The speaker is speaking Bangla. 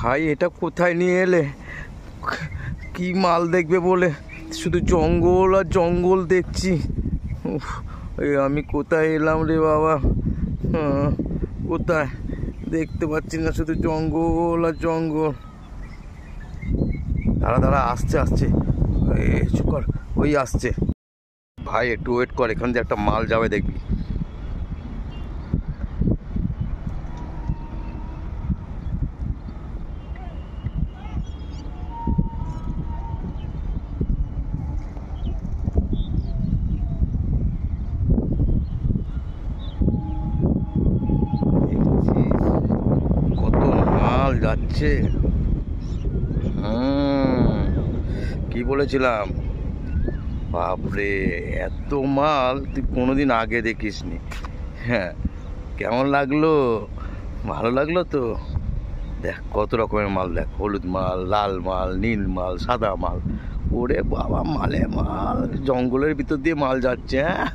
ভাই এটা কোথায় নিয়ে এলে? কি মাল দেখবে বলে শুধু জঙ্গল আর জঙ্গল দেখছি। উফ, আমি কোথায় এলাম রে বাবা? কোথায় দেখতে পাচ্ছি না, শুধু জঙ্গল আর জঙ্গল। দাঁড়া দাঁড়া, আসছে আসছে, চুপ কর, ওই আসছে। ভাই একটু ওয়েট কর, এখান দিয়ে একটা মাল যাবে দেখবি। কত মাল যাচ্ছে। কি বলেছিলাম, বাপরে এত মাল তুই কোনোদিন আগে দেখিসনি। হ্যাঁ, কেমন লাগলো? ভালো লাগলো তো? দেখ কত রকমের মাল, দেখ হলুদ মাল, লাল মাল, নীল মাল, সাদা মাল। ওরে বাবা, মালে মাল, জঙ্গলের ভিতর দিয়ে মাল যাচ্ছে। হ্যাঁ।